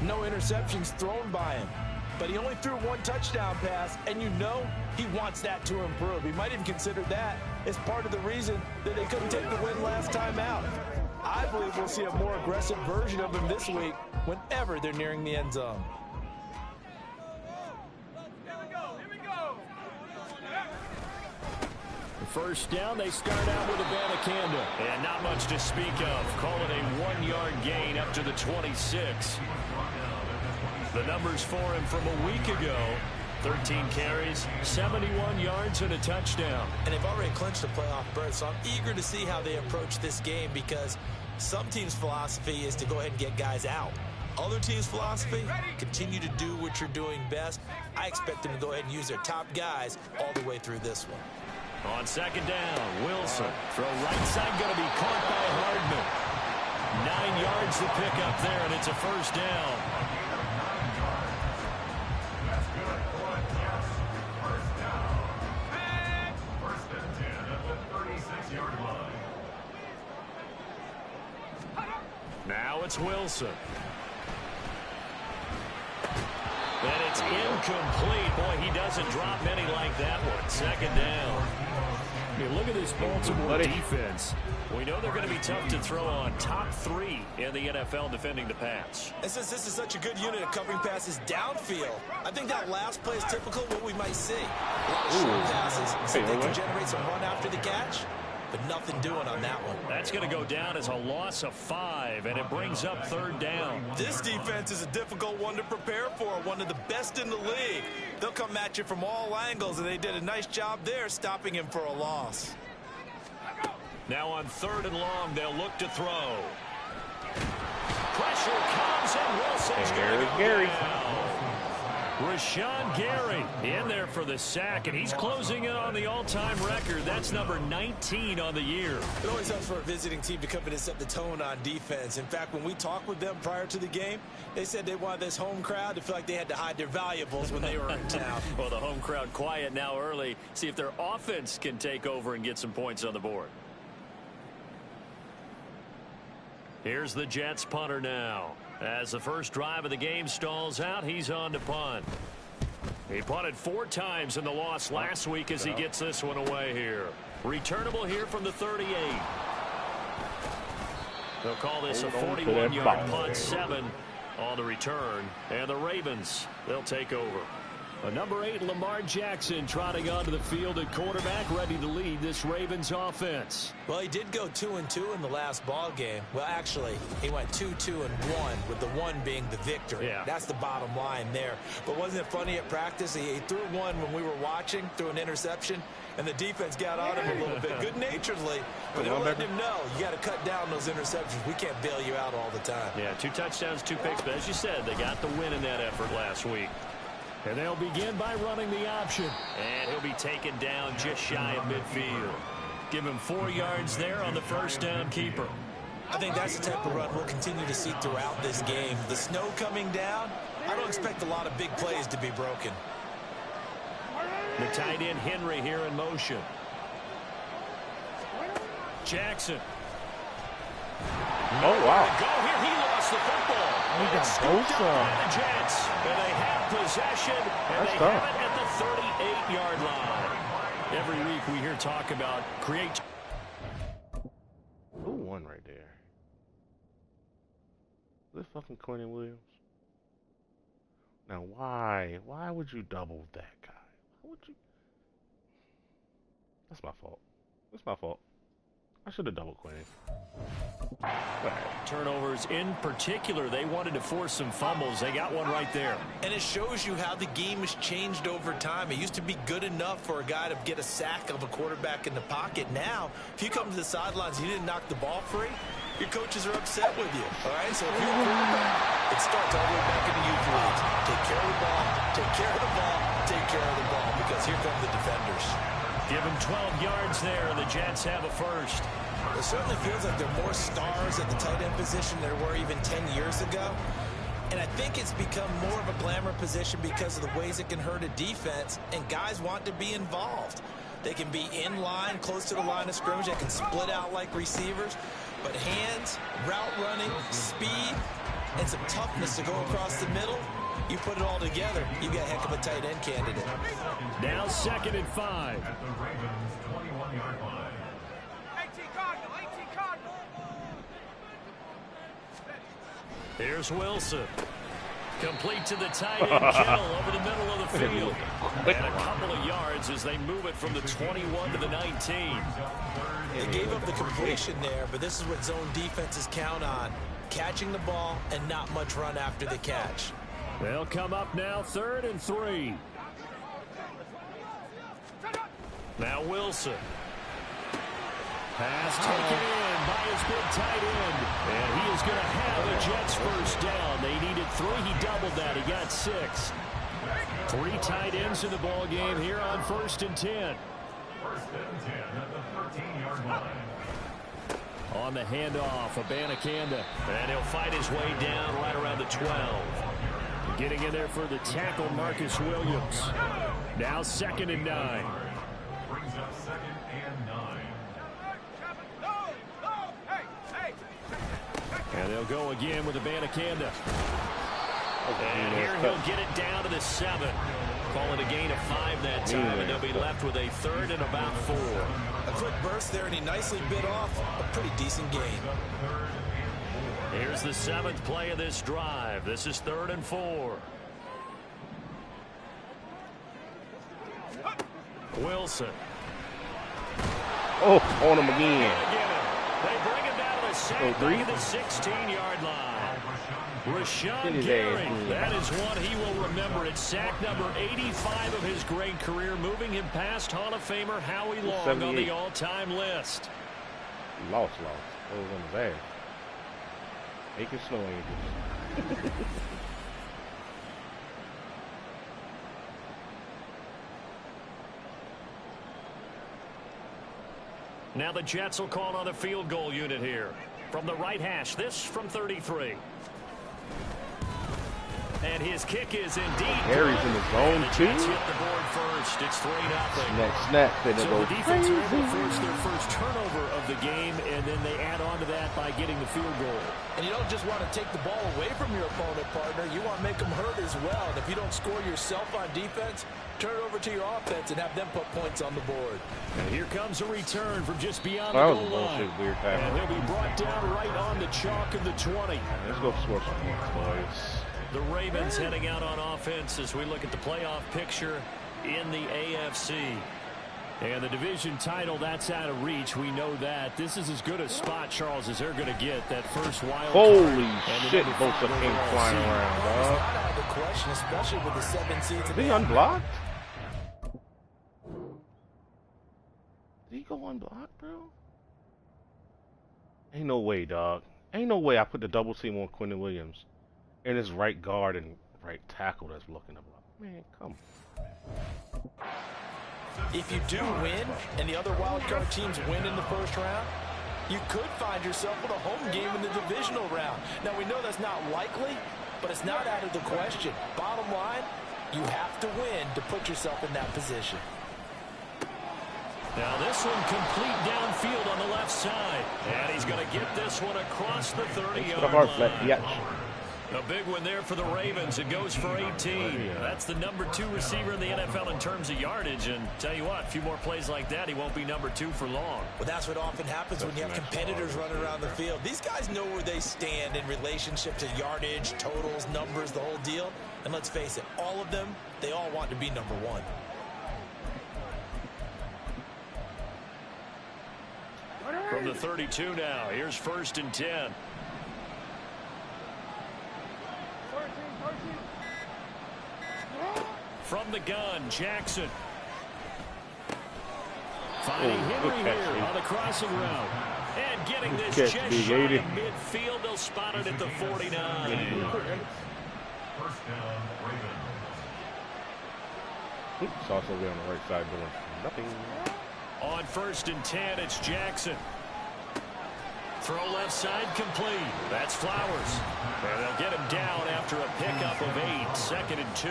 No interceptions thrown by him. But he only threw one touchdown pass, and you know he wants that to improve. He might even consider that as part of the reason that they couldn't take the win last time out. I believe we'll see a more aggressive version of him this week whenever they're nearing the end zone. First down, they start out with a Banacanda. And not much to speak of. Call it a 1-yard gain up to the 26. The numbers for him from a week ago: 13 carries, 71 yards, and a touchdown. And they've already clinched a playoff berth, so I'm eager to see how they approach this game, because some teams' philosophy is to go ahead and get guys out. Other teams' philosophy, continue to do what you're doing best. I expect them to go ahead and use their top guys all the way through this one. On second down, Wilson. Throw right side, going to be caught by Hardman. 9 yards to pick up there, and it's a first down. Now it's Wilson. And it's incomplete. Boy, he doesn't drop many like that one. Second down. I mean, look at this Baltimore defense. We know they're going to be tough to throw on. Top 3 in the NFL defending the pass. And since this is such a good unit of covering passes downfield, I think that last play is typical of what we might see. A lot of short passes, so they can generate some run after the catch, but nothing doing on that one. That's going to go down as a loss of 5, and it brings up third down. This defense is a difficult one to prepare for, one of the best in the league. They'll come at you from all angles, and they did a nice job there stopping him for a loss. Now on 3rd and long, they'll look to throw. Pressure comes, and Wilson's going to go down. Rashawn Gary in there for the sack, and he's closing in on the all-time record. That's number 19 on the year. It always helps for a visiting team to come in and set the tone on defense. In fact, when we talked with them prior to the game, they said they wanted this home crowd to feel like they had to hide their valuables when they were in town. Well, the home crowd quiet now early. See if their offense can take over and get some points on the board. Here's the Jets punter now. As the first drive of the game stalls out, he's on to punt. He punted 4 times in the loss last week as he gets this one away here. Returnable here from the 38. They'll call this a 41-yard punt, 7 on the return. And the Ravens, they'll take over. A number 8, Lamar Jackson, trotting onto the field at quarterback, ready to lead this Ravens offense. Well, he did go 2-2 in the last ball game. Well, actually, he went 2-2-1, with the 1 being the victory. Yeah. That's the bottom line there. But wasn't it funny at practice? He threw one when we were watching, threw an interception, and the defense got on him a little bit, good-naturedly. But they were letting him know, you got to cut down those interceptions. We can't bail you out all the time. Yeah, 2 touchdowns, 2 picks. But as you said, they got the win in that effort last week. And they'll begin by running the option. And he'll be taken down just shy of midfield. Give him 4 yards there on the first down keeper. I think that's the type of run we'll continue to see throughout this game. The snow coming down, I don't expect a lot of big plays to be broken. The tight end Henry here in motion. Jackson. Oh, wow. Go here. He lost the football. He got Scooped up both, by the Jets. And they have possession. And they have it at the 38-yard line. Every week we hear talk about create. Who won right there? Is this fucking Quentin Williams? Now why? Why would you double that guy? Why would you? That's my fault. That's my fault. I should have double Quentin. Turnovers in particular, they wanted to force some fumbles. They got one right there. And it shows you how the game has changed over time. It used to be good enough for a guy to get a sack of a quarterback in the pocket. Now, if you come to the sidelines and you didn't knock the ball free, your coaches are upset with you. All right, so if you're a quarterback, it starts all the way back in the youth leagues. Take care of the ball, take care of the ball, take care of the ball, because here come the defenders. Give him 12 yards there, and the Jets have a first. It certainly feels like there are more stars at the tight end position than there were even 10 years ago. And I think it's become more of a glamour position because of the ways it can hurt a defense, and guys want to be involved. They can be in line, close to the line of scrimmage. They can split out like receivers. But hands, route running, speed, and some toughness to go across the middle, you put it all together, you got a heck of a tight end candidate. Now 2nd and 5. At the Ravens' 21-yard line. 18 Cardinal. Here's Wilson. Complete to the tight end, Kittle, over the middle of the field. And a couple of yards as they move it from the 21 to the 19. They gave up the completion there, but this is what zone defenses count on. Catching the ball and not much run after the catch. They'll come up now 3rd and 3. Now Wilson. Pass taken in by his big tight end. And he is going to have the Jets first down. They needed 3. He doubled that. He got 6. 3 tight ends in the ball game here on 1st and 10. 1st and 10 at the 13-yard line. On the handoff, Abanikanda. And he'll fight his way down right around the 12. Getting in there for the tackle, Marcus Williams. Now 2nd and 9. Brings up 2nd and 9. And they'll go again with Abanikanda. And here he'll get it down to the 7. Call it a gain of 5 that time, and they'll be left with a 3rd and about 4. A quick burst there, and he nicely bit off a pretty decent gain. Here's the 7th play of this drive. This is 3rd and 4. Wilson. Oh, on him again. They bring him down to the sack back at the 16-yard line. Rashawn Gary, that is one he will remember. It's sack number 85 of his great career, moving him past Hall of Famer Howie Long on the all-time list. Lost. That was on his ass. Making snow angels. Now the Jets will call on a field goal unit here. From the right hash, this from 33. And his kick is indeed Harry's in the zone, too. Jets hit the board first. It's 3-0. Snap, then it So goes the defense crazy. are able to force their first turnover of the game, and then they add on to that by getting the field goal. And you don't just want to take the ball away from your opponent, partner. You want to make them hurt as well. And if you don't score yourself on defense, turn it over to your offense and have them put points on the board. And here comes a return from just beyond the That was goal a bullshit line. weird tackle. And he'll be brought down right on the chalk of the 20. Let's go score some points, boys. The Ravens heading out on offense as we look at the playoff picture in the AFC. And the division title, that's out of reach. We know that. This is as good a spot, Charles, as they're going to get. That first wild Holy card. shit, both of them came flying around, It's dog. not out of the question, especially with the 7 seeds. Did he unblocked? Did he go unblocked, bro? Ain't no way, dog. Ain't no way I put the double team on Quentin Williams and his right guard and right tackle that's looking to block. Man, come on. If you do win and the other wild card teams win in the first round, you could find yourself with a home game in the divisional round. Now, we know that's not likely, but it's not out of the question. Bottom line, you have to win to put yourself in that position. Now this one complete downfield on the left side. And he's going to get this one across the 30-yard line. A big one there for the Ravens. It goes for 18. That's the number 2 receiver in the NFL in terms of yardage. And tell you what, a few more plays like that, he won't be number 2 for long. Well, that's what often happens when you have competitors running around the field. These guys know where they stand in relationship to yardage, totals, numbers, the whole deal. And let's face it, all of them, they all want to be number 1. From the 32 now, here's 1st and 10. From the gun, Jackson. Finding Henry here on the crossing route. And getting this just shy of midfield. They'll spot it at the 49. First down, Ravens. It's also there on the right side doing nothing. On 1st and 10, it's Jackson. Throw left side complete. That's Flowers. And they'll get him down after a pickup of 8. 2nd and 2.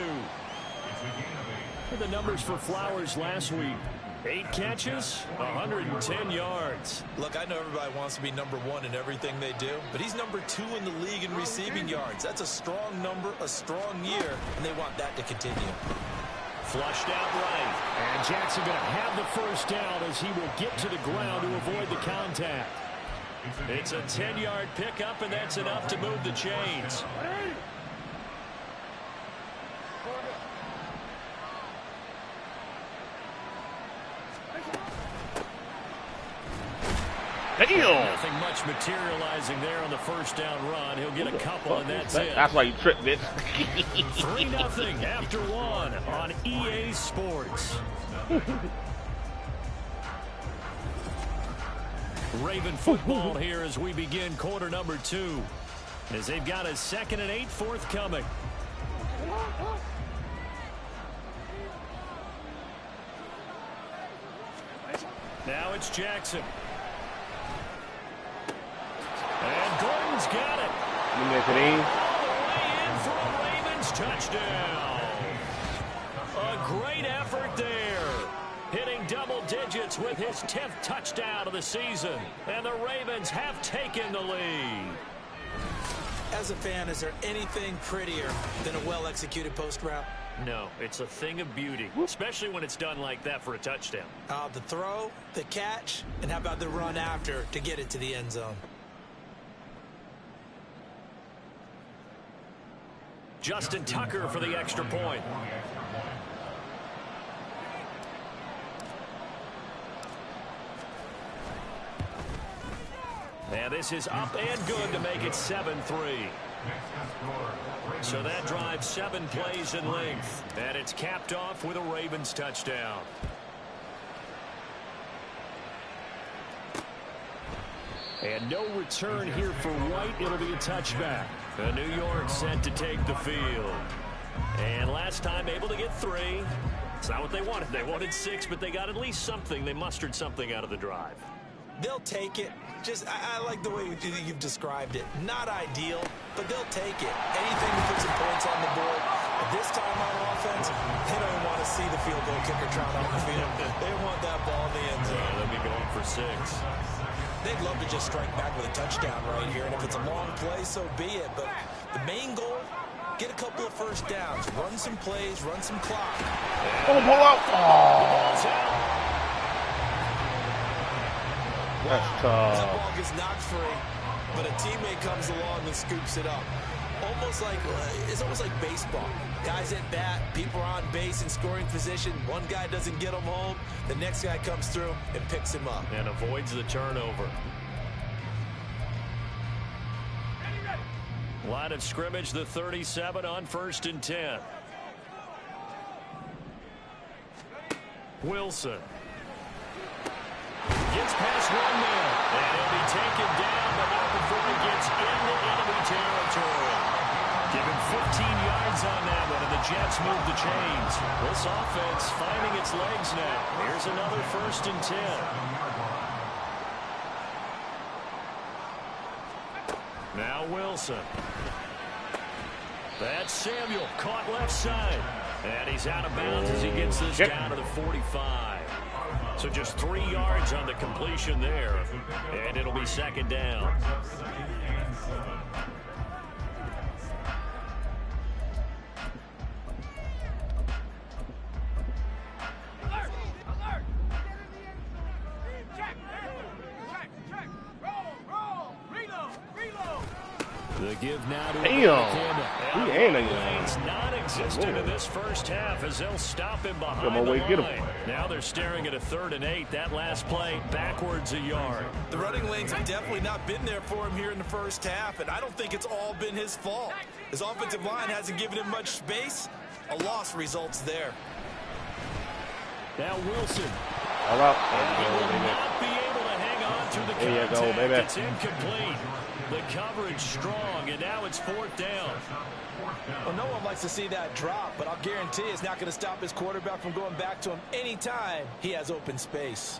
The numbers for Flowers last week. 8 catches, 110 yards. Look, I know everybody wants to be number 1 in everything they do, but he's number 2 in the league in receiving yards. That's a strong number, a strong year, and they want that to continue. Flushed out right. And Jackson going to have the first down as he will get to the ground to avoid the contact. It's a 10-yard pickup, and that's enough to move the chains. Nothing much materializing there on the first down run. He'll get a couple, and that's it. That's why you tripped, bitch. 3-0 after 1 on EA Sports. Raven football here as we begin quarter number 2. As they've got a 2nd and 8 forthcoming. Now it's Jackson. And Gordon's got it. You make it in. All the way in for a Ravens touchdown. A great effort there. Hitting double digits with his 10th touchdown of the season. And the Ravens have taken the lead. As a fan, is there anything prettier than a well-executed post route? No, it's a thing of beauty, especially when it's done like that for a touchdown. The throw, the catch, and how about the run after to get it to the end zone? Justin Tucker for the extra point. And this is up and good to make it 7-3. So that drives 7 plays in length. And it's capped off with a Ravens touchdown. And no return here for White. It'll be a touchback. The New York set to take the field. And last time able to get 3. It's not what they wanted. They wanted 6, but they got at least something. They mustered something out of the drive. They'll take it. I like the way you've described it. Not ideal, but they'll take it. Anything to put some points on the board. But this time on offense, they don't want to see the field goal kicker trot on the field. They want that ball in the end zone. They'll be going for 6. They'd love to just strike back with a touchdown right here, and if it's a long play, so be it. But the main goal, get a couple of first downs, run some plays, run some clock. Oh, pull out. Ball's out. That's That tough. ball gets knocked free, but a teammate comes along and scoops it up. It's almost like baseball. Guys at bat, people are on base in scoring position. One guy doesn't get him home. The next guy comes through and picks him up. And avoids the turnover. Line of scrimmage, the 37 on 1st and 10. Wilson. Gets past 1 man. And he'll be taken down, but not before he gets into enemy territory. Give him 15 yards on that one, and the Jets move the chains. This offense finding its legs now. Here's another 1st and 10. Now Wilson. That's Samuel, caught left side. And he's out of bounds as he gets this down to the 45. So just 3 yards on the completion there. And it'll be 2nd down. The give now to Lane's non-existent in this first half as they'll stop him behind the line. Now they're staring at a 3rd and 8. That last play backwards a yard. The running lanes have definitely not been there for him here in the first half, and I don't think it's all been his fault. His offensive line hasn't given him much space. A loss results there. Now Wilson. All right. And he will not be able to hang on through the contact. There you go, baby. It's incomplete. The coverage strong, and now it's 4th down. Well, no one likes to see that drop, but I'll guarantee it's not going to stop his quarterback from going back to him anytime he has open space.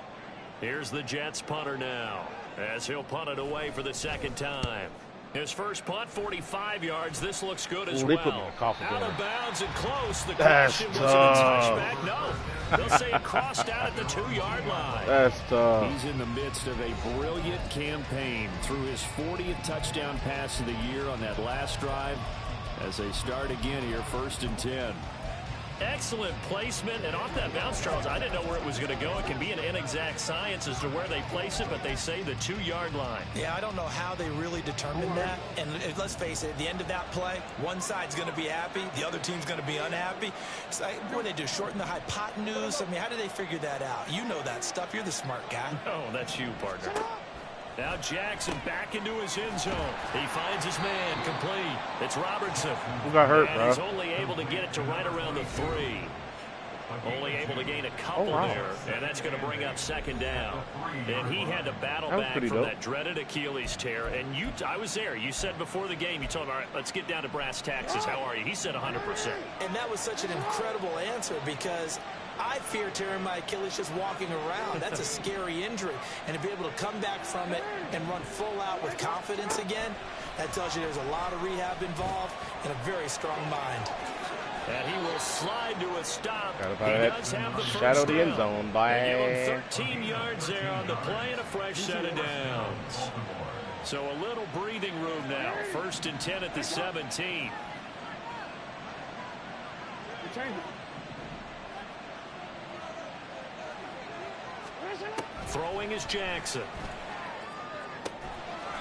Here's the Jets punter now, as he'll punt it away for the 2nd time. His first punt, 45 yards. This looks good as They put well. me in coffee Out down. of bounds and close. The That's question, was it a tough. touchback? No. They'll say it crossed out at the 2-yard line. That's tough. He's in the midst of a brilliant campaign through his 40th touchdown pass of the year on that last drive as they start again here, 1st and 10. Excellent placement, and off that bounce, Charles, I didn't know where it was going to go. It can be an inexact science as to where they place it, but they say the 2-yard line. Yeah, I don't know how they really determined that. And let's face it, at the end of that play, one side's going to be happy, the other team's going to be unhappy. It's like, what do they do, shorten the hypotenuse? I mean, how do they figure that out? You know that stuff. You're the smart guy. Oh, that's you, partner. Now Jackson back into his end zone. He finds his man, complete. It's Robertson. Who got hurt, and bro? he's only able to get it to right around the 3. Only able to gain a couple there, and that's going to bring up 2nd down. And he had to battle back from that dreaded Achilles tear. And I was there. You said before the game, you told him, all right, let's get down to brass taxes. How are you? He said 100%. And that was such an incredible answer because I fear tearing my Achilles just walking around. That's a scary injury. And to be able to come back from it and run full out with confidence again, that tells you there's a lot of rehab involved and a very strong mind. And he will slide to a stop. Got He about does have the that first shadow the end down. zone by. They give him 13 yards there on the play and a fresh set of downs. So a little breathing room now. 1st and 10 at the 17. Throwing is Jackson.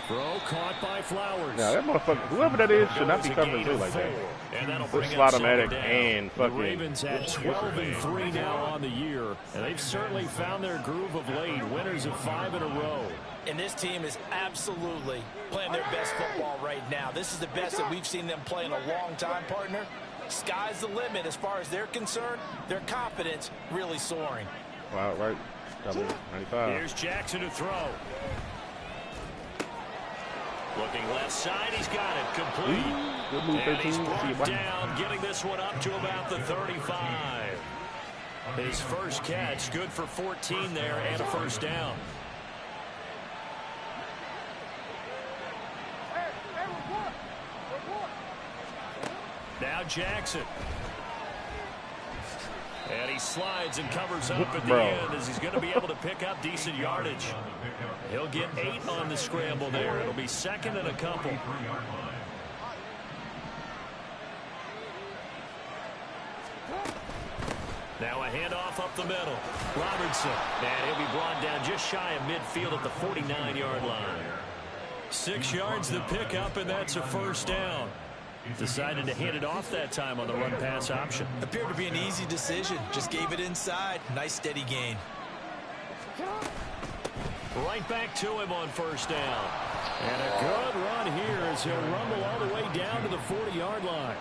Throw caught by Flowers. Now that motherfucker, whoever that is, should not be covering through like that. And that'll Put bring up Slaughtermatic 2nd down. and The fucking. Ravens at 12-3 now on the year, and they've certainly found their groove of late. Winners of 5 in a row. And this team is absolutely playing their best football right now. This is the best that we've seen them play in a long time, partner. Sky's the limit as far as they're concerned. Their confidence really soaring. Wow, right. Double 95. Here's Jackson to throw. Looking left side, he's got it complete. Good move, And he's 13. See you, brought boy. down, getting this one up to about the 35. His first catch, good for 14 there and a first down. Now Jackson. And he slides and covers up at the end as he's going to be able to pick up decent yardage. He'll get 8 on the scramble there. It'll be 2nd and a couple. Now a handoff up the middle. Robertson. And he'll be brought down just shy of midfield at the 49-yard line. 6 yards to pick up, and that's a first down. Decided to hand it off that time on the run-pass option. Appeared to be an easy decision. Just gave it inside. Nice steady gain. Right back to him on first down. And a good run here as he'll rumble all the way down to the 40-yard line.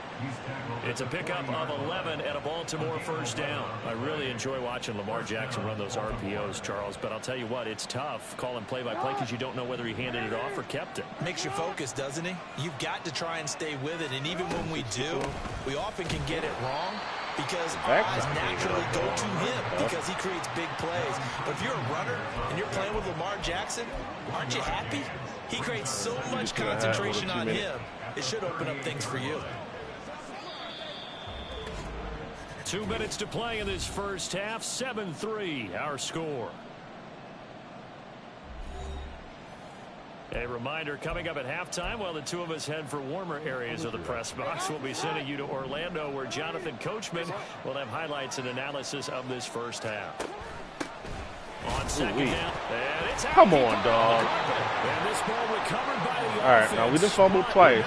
It's a pickup of 11 and a Baltimore first down. I really enjoy watching Lamar Jackson run those RPOs, Charles, but I'll tell you what, it's tough calling play-by-play because you don't know whether he handed it off or kept it. Makes you focus, doesn't he? You've got to try and stay with it, and even when we do, we often can get it wrong because our eyes naturally go to him because he creates big plays. But if you're a runner and you're playing with Lamar Jackson, aren't you happy? He creates so much concentration on him. It should open up things for you. 2 minutes to play in this first half. 7-3 our score. A reminder coming up at halftime while the two of us head for warmer areas of the press box. We'll be sending you to Orlando where Jonathan Coachman will have highlights and analysis of this first half. On second down, and it's out. Come on, dog. And this ball recovered by the All right, now we just fumbled twice.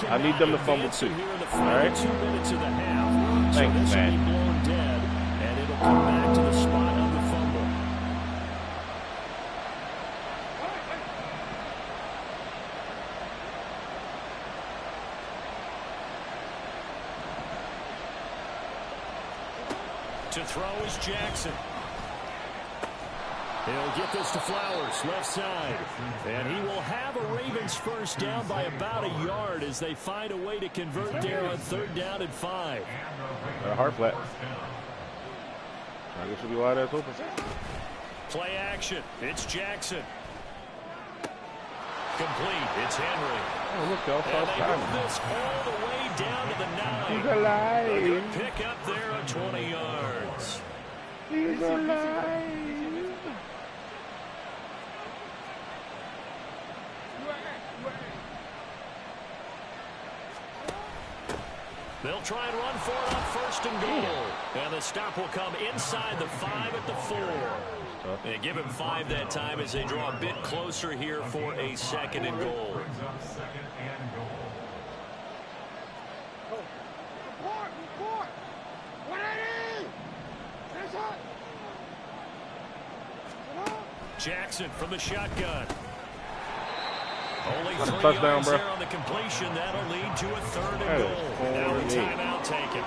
I need them to fumble too. All right. 2 minutes of the half. Thanks, so this man. will be blown dead, and it'll come back to the spot of the fumble. To throw is Jackson. He'll get this to Flowers, left side. And he will have a Ravens first down by about a yard as they find a way to convert there on 3rd down and 5. Hard flat. I guess it'll be wide ass open. Play action. It's Jackson. Complete. It's Henry. Oh, look, y'all And saw they move this all the way down to the 9. He's alive. A good pick up there of 20 yards. He's alive. They'll try and run for it on 1st and goal. And the stop will come inside the 5 at the 4. And give him 5 that time as they draw a bit closer here for a 2nd and goal. Jackson from the shotgun. Only 3 yards there on the completion. That'll lead to a 3rd and goal. Now a timeout taken.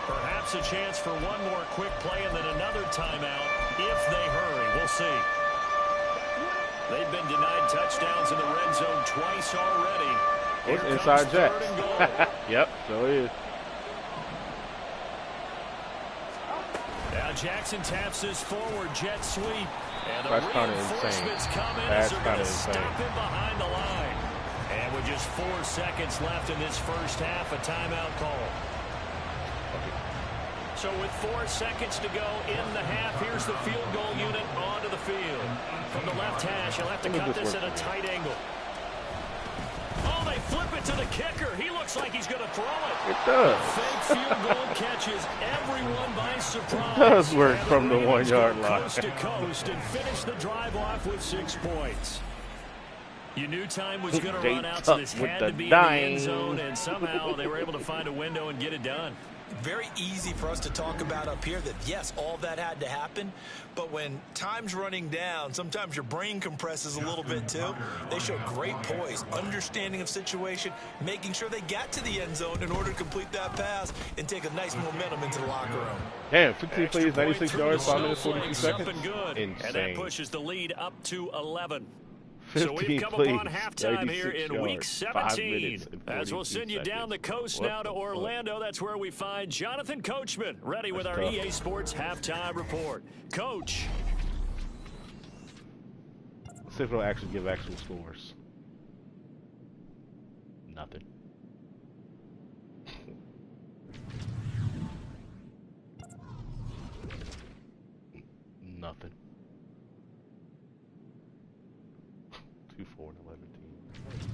Perhaps a chance for one more quick play and then another timeout if they hurry. We'll see. They've been denied touchdowns in the red zone twice already. It's inside Jack. Yep, so it is. Now Jackson taps this forward jet sweep. And the That's kind of reinforcements insane. come in That's as they're kind going of to insane. stop him behind the line. And with just 4 seconds left in this first half, a timeout call. So with 4 seconds to go in the half, here's the field goal unit onto the field. From the left hash, he'll have to cut this at a tight angle. Oh, they flip it to the kicker. He looks like he's going to throw it. It does. Fake field goal catches everyone by surprise. It does work from the 1 yard line. Coast to coast and finish the drive off with 6 points. You knew time was going to run out, so this had to be in the end zone, and somehow they were able to find a window and get it done. Very easy for us to talk about up here that, yes, all that had to happen, but when time's running down, sometimes your brain compresses a little bit too. They showed great poise, understanding of situation, making sure they got to the end zone in order to complete that pass and take a nice momentum into the locker room. Damn, 15 plays, 96 yards, 5 minutes, 42 seconds. Insane. And that pushes the lead up to 11. So 15 we've come plays, upon halftime here in yards, Week 17. As we'll send you down the coast now to Orlando. That's where we find Jonathan Coachman, ready with our EA Sports Halftime Report. Coach. Let's see if it'll actually give actual scores. Nothing. Nothing. 2, 4, and 11 teams.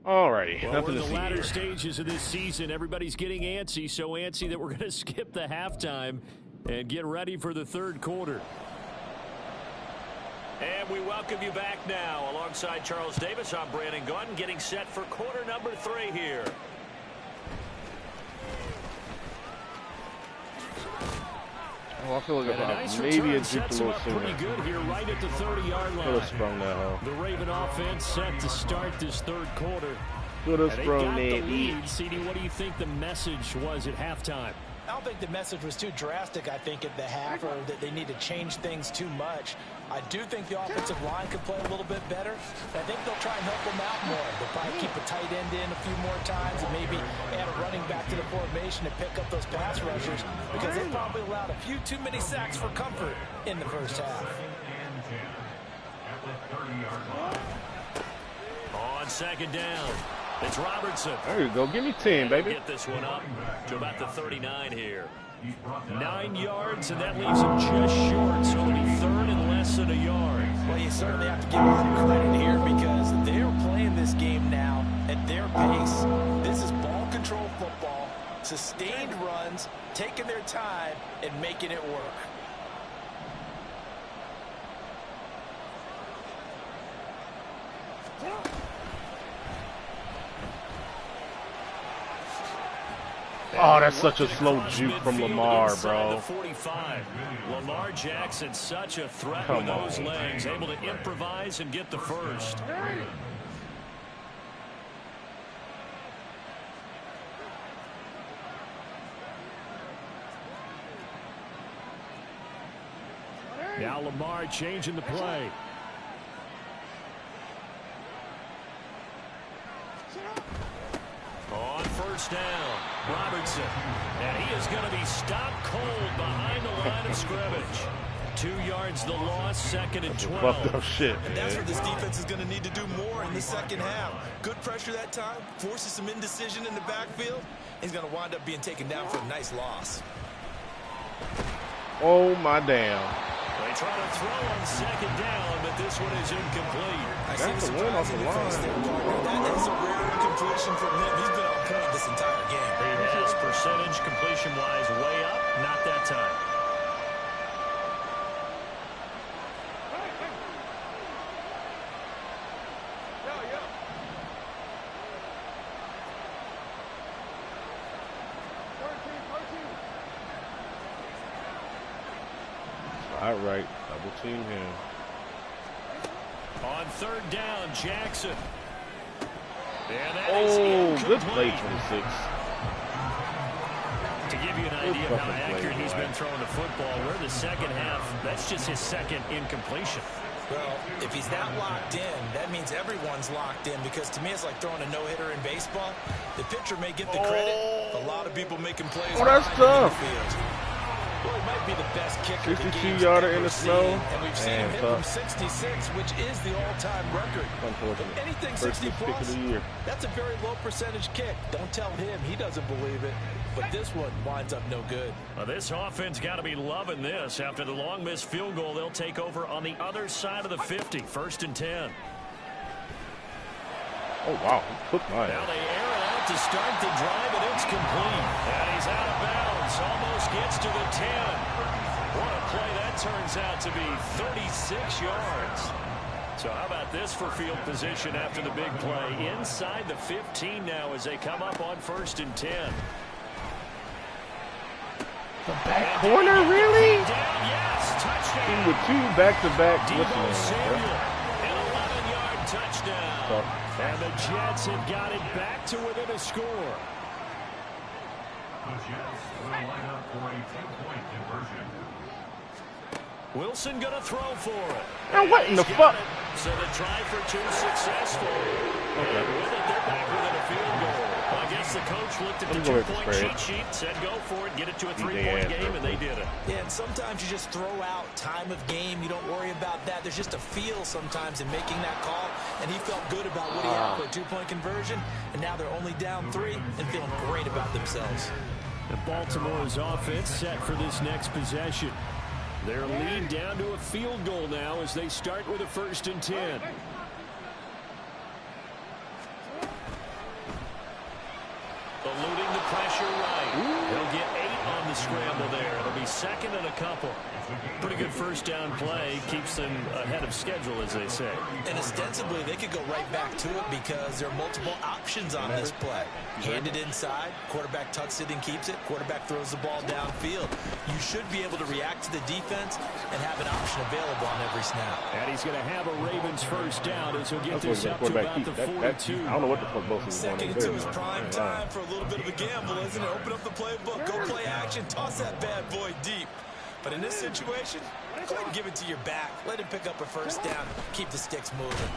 Alrighty, Well, nothing we're in to the see latter here. stages of this season. Everybody's getting antsy, so antsy that we're going to skip the halftime and get ready for the 3rd quarter. And we welcome you back now. Alongside Charles Davis, I'm Brandon Gunn, getting set for quarter number 3 here. Oh, I feel like Nice maybe return it jipped a sets him little up pretty sooner. good here, right at the 30-yard line. Could have sprung that hole. The Raven offense set to start this 3rd quarter. Could have And they sprung got the that. lead. CD, what do you think the message was at halftime? I don't think the message was too drastic, I think, at the half, or that they need to change things too much. I do think the offensive line could play a little bit better. I think they'll try and help them out more. They'll probably keep a tight end in a few more times and maybe add a running back to the formation to pick up those pass rushers because they probably allowed a few too many sacks for comfort in the first half. On 2nd down, it's Robertson. There you go. Give me 10, baby. Get this one up to about the 39 here. 9 yards, and that leaves him just short, so it'll be 3rd and less than a yard. Well, you certainly have to give them credit here because they're playing this game now at their pace. This is ball control football, sustained runs, taking their time, and making it work. Oh, that's such a slow juke from Lamar, bro. 45. Lamar Jackson, such a threat Come with those on. legs, able to improvise and get the first. Now Lamar changing the play. On 1st down, Robertson. And he is going to be stopped cold behind the line of scrimmage. 2 yards the loss, 2nd and 12. Fucked up shit, And that's man. what this defense is going to need to do more in the second half. Good pressure that time, forces some indecision in the backfield. He's going to wind up being taken down for a nice loss. Oh, my damn. They try to throw on 2nd down, but this one is incomplete. I see That's the a win off surprise in the your face there, line. partner. That is a rare incompletion from him. He's been on point this entire game. He has percentage completion-wise way up, not that time. All right, double team him. On 3rd down, Jackson. And that is Good play, incomplete. 26. To give you an idea of how accurate he's been throwing the football, we're in the second half. That's just his 2nd incompletion. Well, if he's that locked in, that means everyone's locked in, because to me it's like throwing a no-hitter in baseball. The pitcher may get the credit. A lot of people making plays. Oh, that's behind him in tough. the field. Well, he might be the best kicker the 62-yarder in the snow. And we've seen him hit from tough. 66, which is the all-time record. Unfortunate. But anything First 60 kick plus, of the year. that's a very low percentage kick. Don't tell him. He doesn't believe it. But this one winds up no good. Well, this offense got to be loving this. After the long missed field goal, they'll take over on the other side of the 50. 1st and 10. Oh, wow. He took mine. Now they air it out to start the drive, and it's complete. And he's out of bounds. Almost gets to the 10. What a play that turns out to be. 36 yards. So how about this for field position after the big play? Inside the 15 now as they come up on 1st and 10. The back corner, really? Down, yes, touchdown. With 2 back-to-back. Debo Samuel, an 11-yard touchdown. And the Jets have got it back to within a score. The Jets will line up for a 2-point conversion. Wilson gonna throw for it. Now what in the He's fuck? got it. So the try for 2 successful. Okay. And with it, they're back within a field goal. Well, I guess the coach looked at the Go with the 2-point spread. cheat sheet, said go for it, get it to a Beat 3-point their ass game, real and they quick. did it. Yeah, and sometimes you just throw out time of game. You don't worry about that. There's just a feel sometimes in making that call, and he felt good about what he had for a 2-point conversion, and now they're only down 3 and feeling great about themselves. And Baltimore's offense set for this next possession. Their lead down to a field goal now as they start with a 1st and 10. Eluding the pressure right. He'll get 8 on the scramble there. It'll be 2nd and a couple. Pretty good 1st down play. Keeps them ahead of schedule, as they say. And ostensibly, they could go right back to it because there are multiple options on this play. Hand it inside, quarterback tucks it and keeps it, quarterback throws the ball downfield. You should be able to react to the defense and have an option available on every snap. And he's going to have a Ravens 1st down as he'll get this up to Quarterback about the keep. 42. I don't know what the fuck both of them Second want and to 2 do. is prime time for a little bit of a gamble, isn't it? Open up the playbook, go play action, toss that bad boy deep. But in this situation, go ahead and give it to your back. Let him pick up a 1st down. Keep the sticks moving.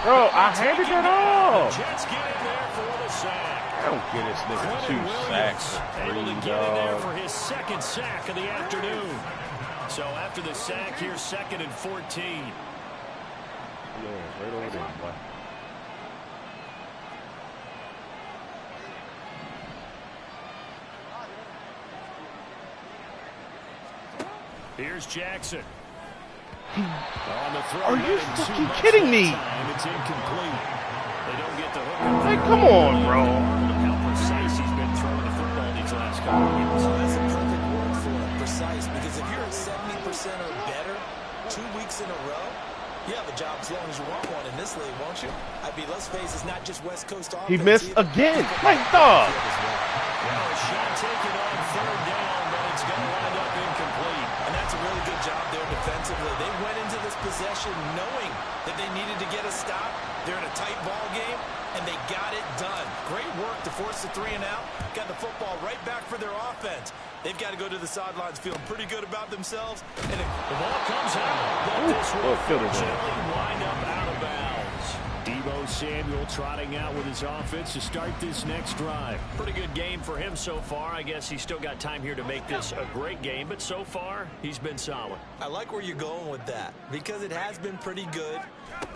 Bro, I handed that off. Jets get in there for the sack. I don't get this nigga Quentin 2 Williams sacks. able to 3, get in there dog. for his 2nd sack of the afternoon. So after the sack, here's 2nd and 14. Yeah, right over there, boy. Here's Jackson. On the throw. Are you running too fucking much kidding that me? time. It's incomplete. They don't get the hook. Hey, come on, bro. How precise he's been throwing the football these last couple of years. So that's a perfect word for it, precise, because if you're at 70% or better 2 weeks in a row, you have a job as long as you want one in this league, won't you? I mean, let's face it's not just West Coast offense. He missed either. again. Like, dog. Well, a shot taken on 3rd down, but it's going to wind up incomplete. And that's a really good job there defensively. They went into this possession knowing that they needed to get a stop. They're in a tight ball game, and they got it done. Great work to force the 3 and out. Got the football right back for their offense. They've got to go to the sidelines feeling pretty good about themselves. And The ball comes out, but this will killed it, man. fortunately wind up out of bounds. Debo Samuel trotting out with his offense to start this next drive. Pretty good game for him so far. I guess he's still got time here to make this a great game, but so far, he's been solid. I like where you're going with that because it has been pretty good,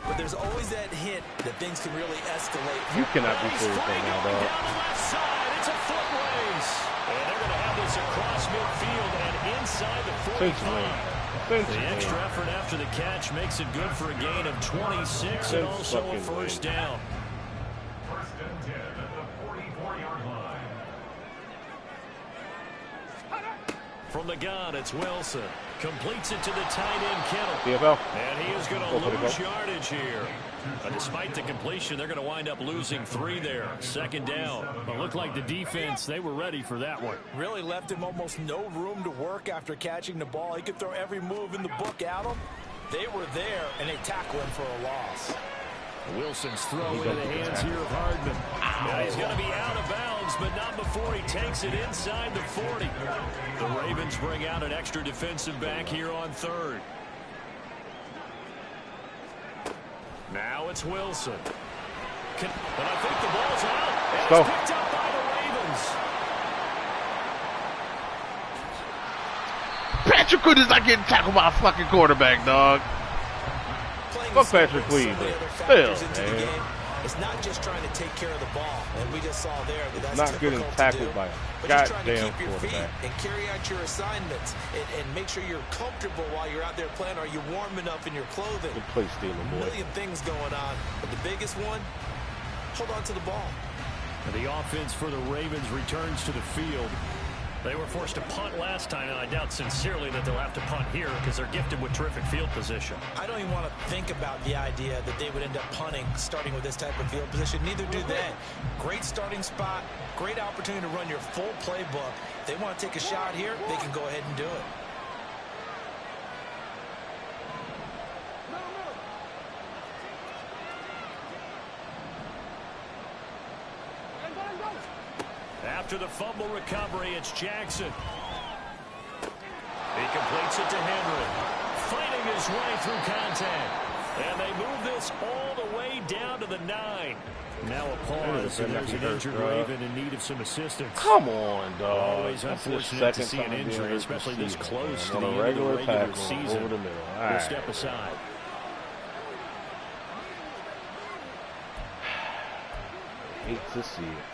but there's always that hint that things can really escalate. You cannot be serious right now, dog. Down the left side. It's a foot race. And they're going to have this across midfield and inside the 45. The extra effort after the catch makes it good for a gain of 26 and also a first down. First and 10 at the 44-yard line. From the gun, it's Wilson. Completes it to the tight end, Kittle. DFL. And he is going to lose yardage here. Despite the completion, they're going to wind up losing 3 there. Second down. But it looked like the defense, they were ready for that one. Really left him almost no room to work after catching the ball. He could throw every move in the book at him. They were there, and they tackle him for a loss. Wilson's throw into the hands here of Hardman. Now he's going to be out of bounds, but not before he takes it inside the 40. The Ravens bring out an extra defensive back here on third. Now it's Wilson. But I think the ball's out. And it's picked up by the Ravens. Patrick Queen is not getting tackled by a fucking quarterback, dog. Fuck Patrick Queen, still, man. It's not just trying to take care of the ball, and we just saw there that that's not getting tackled by a goddamn quarterback. And carry out your assignments and make sure you're comfortable while you're out there playing. Are you warm enough in your clothing? Good play stealing, boy. A million things going on, but the biggest one, hold on to the ball. And the offense for the Ravens returns to the field. They were forced to punt last time, and I doubt sincerely that they'll have to punt here because they're gifted with terrific field position. I don't even want to think about the idea that they would end up punting starting with this type of field position. Neither do they. Great starting spot, great opportunity to run your full playbook. If they want to take a shot here, they can go ahead and do it. After the fumble recovery, it's Jackson. He completes it to Henry. Fighting his way through contact. And they move this all the way down to the 9. Now a pause, and there's an injured Raven in need of some assistance. Come on, dog. Always unfortunate to see an injury, especially this close to the end of the regular season. Over the middle. We'll step aside. Hate to see it.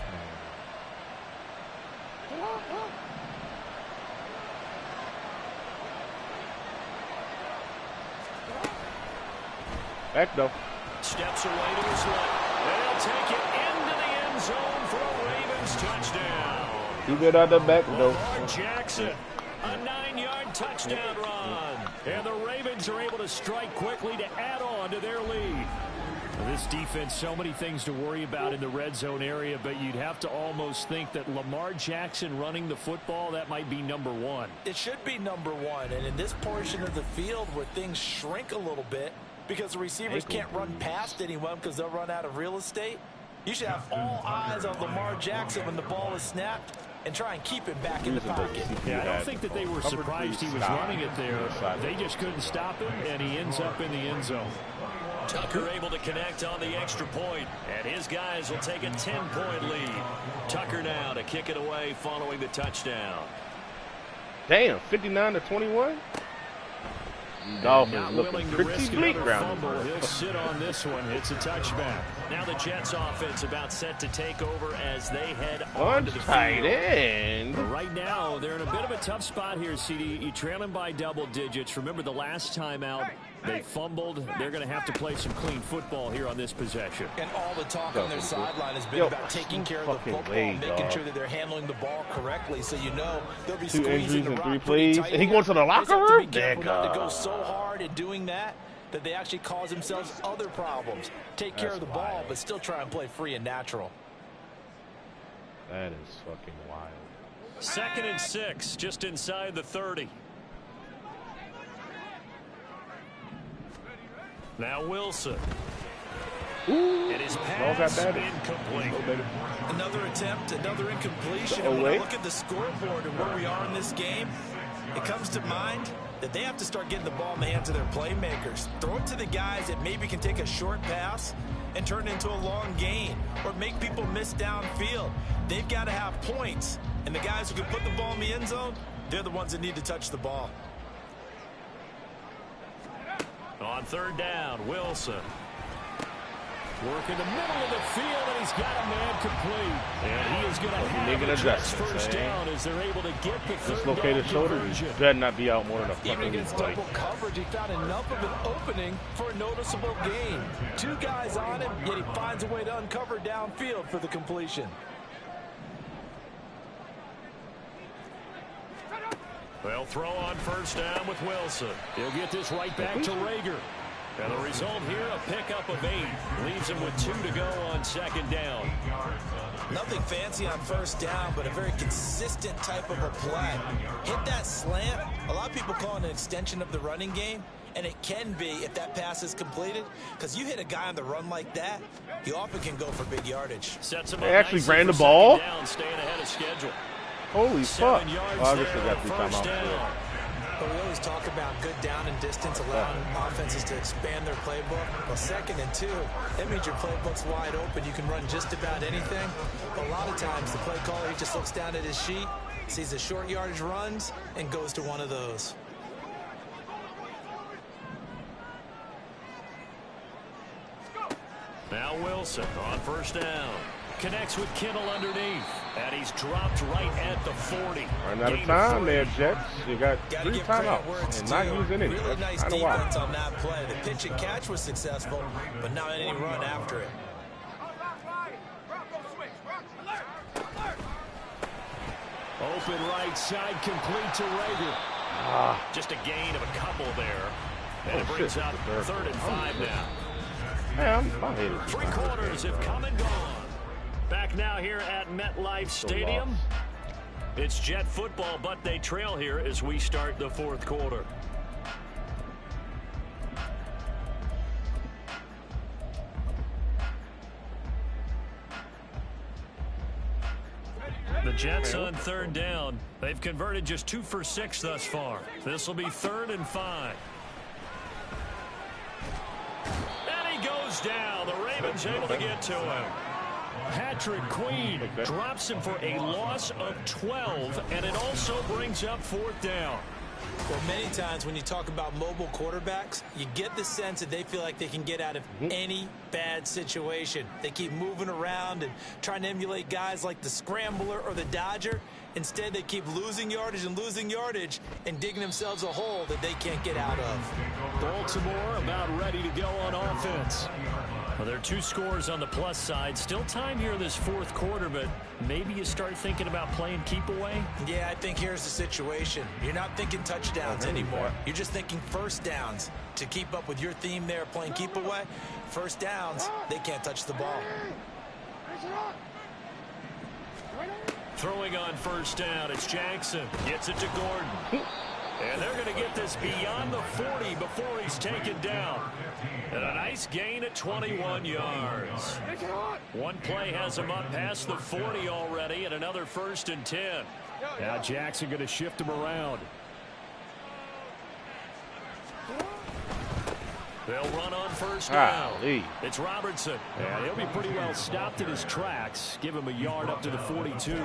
Back though. Steps away to his left. They'll take it into the end zone for a Ravens touchdown. You get out the back though. Lamar Jackson, a 9-yard touchdown run. And the Ravens are able to strike quickly to add on to their lead. This defense, so many things to worry about in the red zone area, but you'd have to almost think that Lamar Jackson running the football, that might be number 1. It should be number 1, and in this portion of the field where things shrink a little bit because the receivers can't run past anyone because they'll run out of real estate, you should have all eyes on Lamar Jackson when the ball is snapped and try and keep him back in the pocket. Yeah, I don't think that they were surprised he was running it there. They just couldn't stop him, and he ends up in the end zone. Tucker able to connect on the extra point, and his guys will take a 10-point lead. Tucker now to kick it away following the touchdown. Damn, 59-21? Dolphins looking pretty bleak around here. He'll sit on this one. It's a touchback. Now the Jets offense about set to take over as they head on to the tight field. end. But right now, they're in a bit of a tough spot here, CD. You trail them by double digits. Remember the last time out, they fumbled. They're going to have to play some clean football here on this possession. And all the talk on their sideline has been about taking care of the football, making sure that they're handling the ball correctly, so you know they'll be 2 squeezing injuries the in rock 3 pretty plays. tight And he here. going to the locker room? They have to be careful not to go so hard in doing that they actually cause themselves other problems. Take care of the ball, but still try and play free and natural. That is fucking wild. 2nd and 6, just inside the 30. Now Wilson. And his pass incomplete. Another attempt, another incompletion. And when I look at the scoreboard and where we are in this game, it comes to mind that they have to start getting the ball in the hands of their playmakers. Throw it to the guys that maybe can take a short pass and turn it into a long gain or make people miss downfield. They've got to have points, and the guys who can put the ball in the end zone, they're the ones that need to touch the ball. On third down, Wilson. Work in the middle of the field, and he's got a man complete. And he is going to have a Jets first down as they're able to get the third dislocated shoulder. He better not be out more than a fucking Even against play. double coverage, he found enough of an opening for a noticeable gain. 2 guys on him, yet he finds a way to uncover downfield for the completion. They'll throw on first down with Wilson. He'll get this right back to Rager. And the result here, a pickup of 8. Leaves him with 2 to go on second down. Nothing fancy on first down, but a very consistent type of a play. Hit that slant. A lot of people call it an extension of the running game, and it can be if that pass is completed, because you hit a guy on the run like that, he often can go for big yardage. Sets him They up actually nicely ran the for ball? second down, staying ahead of schedule. Holy 7 fuck. yards Oh, I guess they there got on 3 first timeouts. down. But we always talk about good down and distance, allowing offenses to expand their playbook. Well, 2nd and 2, that means your playbook's wide open. You can run just about anything. But a lot of times, the play caller, he just looks down at his sheet, sees the short yardage runs, and goes to one of those. Now Wilson on first down. Connects with Kittle underneath. And he's dropped right at the 40. Running out of Gain time 3. there, Jets. You got Gotta 3 give credit where timeouts it's and not due. using any. Really nice I don't know why. defense on that play. The pitch and catch was successful, but not any run after it. Open right side, complete to Rager. Just a gain of a couple there. And it Oh, brings shit. up 3rd and 5 now. Man, my head is 3 quarters have come and gone. Back now here at MetLife Stadium. It's Jet football, but they trail here as we start the 4th quarter. The Jets on 3rd down. They've converted just 2 for 6 thus far. This will be 3rd and 5. And he goes down. The Ravens able to get to him. Patrick Queen drops him for a loss of 12, and it also brings up 4th down. Well, many times when you talk about mobile quarterbacks, you get the sense that they feel like they can get out of any bad situation. They keep moving around and trying to emulate guys like the Scrambler or the Dodger. Instead, they keep losing yardage and digging themselves a hole that they can't get out of. Baltimore about ready to go on offense. Well, there are 2 scores on the plus side. Still time here in this 4th quarter, but maybe you start thinking about playing keep away. Yeah, I think here's the situation. You're not thinking touchdowns anymore. You're just thinking first downs. To keep up with your theme there, playing keep away, first downs, they can't touch the ball. Throwing on first down, it's Jackson. Gets it to Gordon. And they're going to get this beyond the 40 before he's taken down. And a nice gain at 21 yards. One play has him up past the 40 already, and another 1st and 10. Now Jackson going to shift him around. They'll run on first down. Golly. It's Robertson. And he'll be pretty well stopped in his tracks. Give him a yard up to the 42.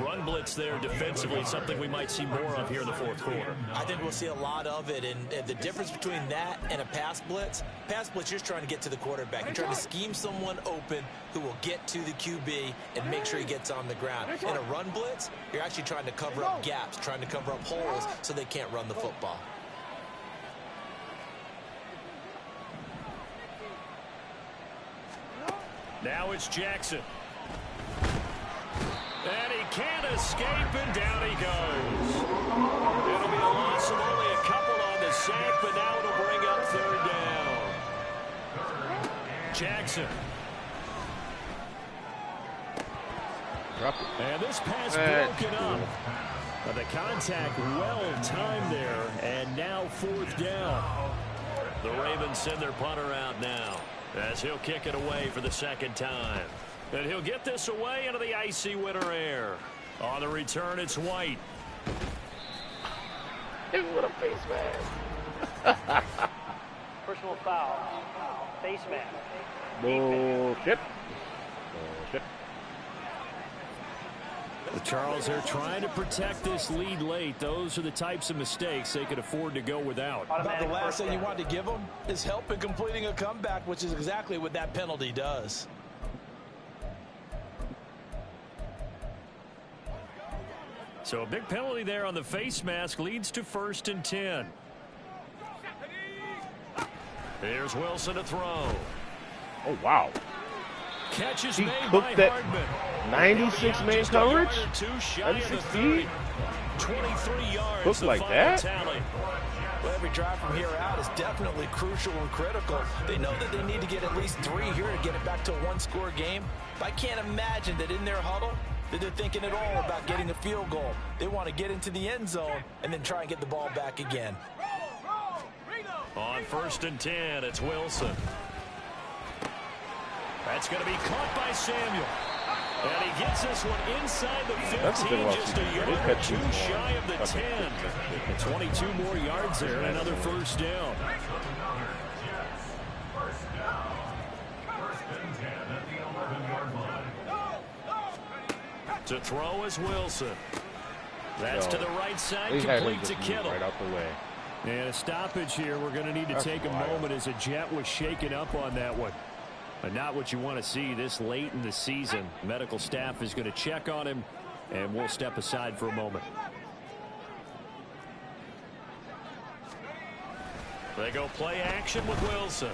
Run blitz there defensively, something we might see more of here in the 4th quarter. I think we'll see a lot of it, and the difference between that and a pass blitz, you're trying to get to the quarterback. You're trying to scheme someone open who will get to the QB and make sure he gets on the ground. In a run blitz, you're actually trying to cover up gaps, trying to cover up holes so they can't run the football. Now it's Jackson. And he can't escape, and down he goes. It'll be a loss of only a couple on the sack, but now it'll bring up 3rd down. Jackson. And this pass broken up. But the contact well timed there, and now 4th down. The Ravens send their punter out now, as he'll kick it away for the 2nd time. And he'll get this away into the icy winter air. On the return, it's White. What a face, man. Personal foul. Face mask. Bullshit. Bullshit. Charles, they're trying to protect this lead late. Those are the types of mistakes they could afford to go without. About the last thing you want to give them is help in completing a comeback, which is exactly what that penalty does. So a big penalty there on the face mask leads to 1st and 10. Here's Wilson to throw. Oh, wow. Catch is He made cooked by that Hardman. 96-man coverage? 96 feet? 23 yards. Looks like that? Well, every drive from here out is definitely crucial and critical. They know that they need to get at least 3 here to get it back to a one-score game. But I can't imagine that in their huddle that they're thinking at all about getting a field goal. They want to get into the end zone and then try and get the ball back again. On 1st and 10, it's Wilson. That's going to be caught by Samuel. And he gets this one inside the 15, just a yard or 2 shy of the 10. 22 more yards there and another 1st down. To throw is Wilson. That's to the right side, complete to Kittle. Right out the way. And a stoppage here. We're going to need to take a moment as a Jet was shaken up on that one. But not what you want to see this late in the season. Medical staff is going to check on him, and we'll step aside for a moment. They go play action with Wilson.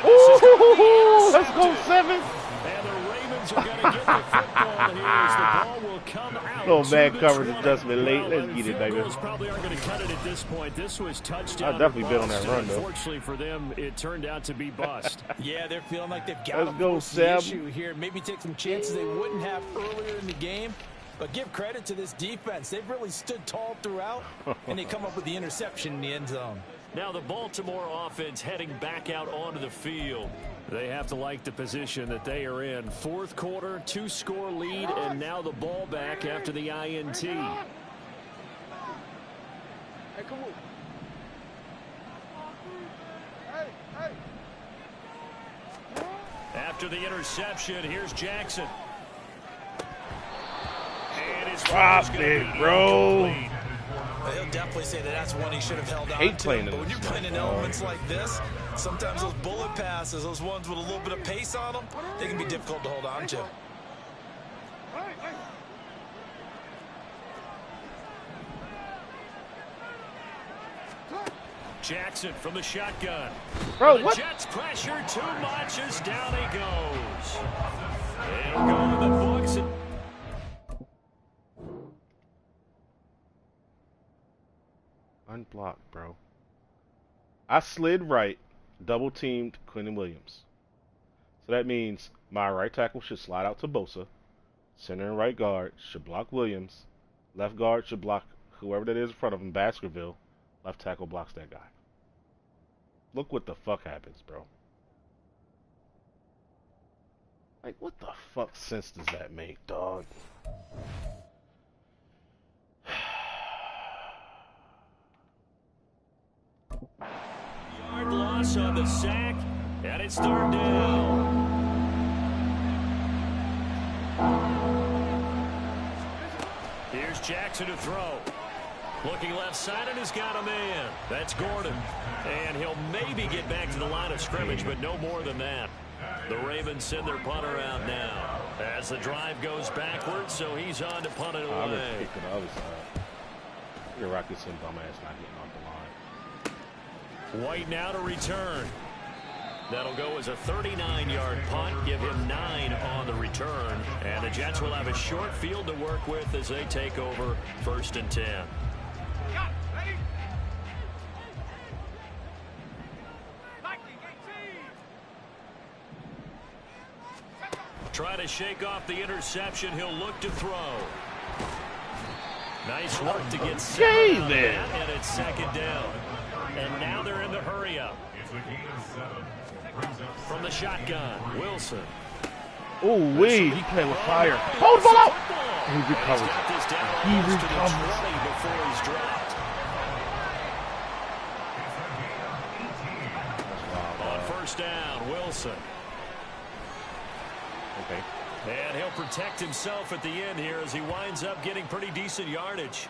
Ooh, let's go 7. And the Ravens are going to get the football here as the ball will come out. Little man coverage adjustment late. Let's get it, baby. Probably aren't going to cut it at this point. This was touchdown. I've definitely been on that run, though. Unfortunately for them, it turned out to be bust. Yeah, they're feeling like they've got the issue here. Maybe take some chances they wouldn't have earlier in the game. But give credit to this defense. They've really stood tall throughout, and they come up with the interception in the end zone. Now the Baltimore offense heading back out onto the field. They have to like the position that they are in. 4th quarter, 2-score lead, and now the ball back after the INT. Hey, come on. Hey. After the interception, here's Jackson. And his Drop it, bro. He'll definitely say that that's one he should have held on to. But when you're playing in elements like this, sometimes those bullet passes, those ones with a little bit of pace on them, they can be difficult to hold on to. Jackson from the shotgun. Bro, the what? Jets pressure too much as down he goes. It'll go to the books. Unblocked, bro. I slid right, double teamed Quentin Williams. So that means my right tackle should slide out to Bosa. Center and right guard should block Williams. Left guard should block whoever that is in front of him, Baskerville. Left tackle blocks that guy. Look what the fuck happens, bro. Like, what the fuck sense does that make, dog? Yard loss on the sack, and it's 3rd down. Here's Jackson to throw. Looking left side, and he's got a man. That's Gordon. And he'll maybe get back to the line of scrimmage, but no more than that. The Ravens send their punter out now as the drive goes backwards, so he's on to punt it away. I'm going to kick to the other side. Your Rockets and dumbass not getting off the line. White now to return. That'll go as a 39-yard punt. Give him 9 on the return. And the Jets will have a short field to work with as they take over 1st and 10. Try to shake off the interception. He'll look to throw. Nice work to get set on that, and it's 2nd down. And now they're in the hurry up. From the shotgun, Wilson. Oh, wait, he playing with fire. Hold the ball out! He recovers. He recovers. Before he's dropped. Wilson. Okay. And he'll protect himself at the end here as he winds up getting pretty decent yardage.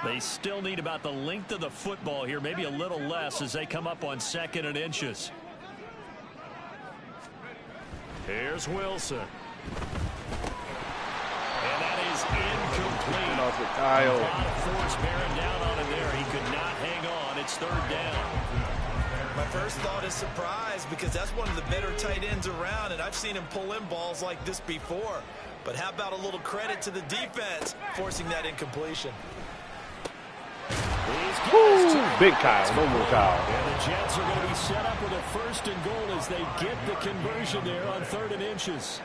They still need about the length of the football here, maybe a little less as they come up on 2nd and inches. Here's Wilson. And that is incomplete. Off with Kyle. A lot of force bearing down on him there. He could not hang on. It's 3rd down. My first thought is surprise because that's one of the better tight ends around, and I've seen him pull in balls like this before. But how about a little credit to the defense forcing that incompletion? Woo! Big Kyle, no more Kyle. And the Jets are going to be set up with a 1st and goal as they get the conversion there on 3rd and inches.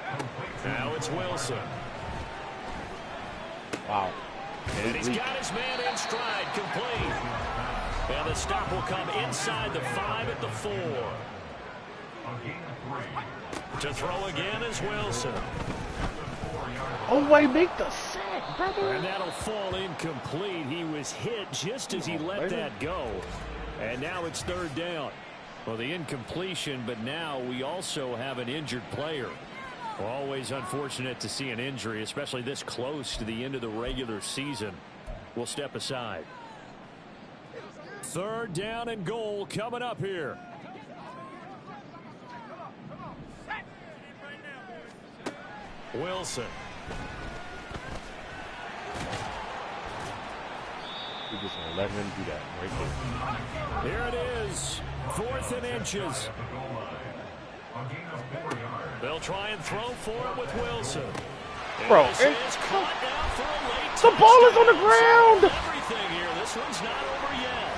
Now it's Wilson. Wow. And he's got his man in stride, complete. And the stop will come inside the 5 at the 4. To throw again is Wilson. Oh, wait, make the sack, brother. And that'll fall incomplete. He was hit just as he let that go. And now it's 3rd down. Well, the incompletion, but now we also have an injured player. Always unfortunate to see an injury, especially this close to the end of the regular season. We'll step aside. 3rd down and goal coming up here. Wilson. We're just going to let him do that right there. Here it is. 4th and inches. They'll try and throw for it with Wilson. Bro, the ball is on the ground. Everything here. This one's not over yet.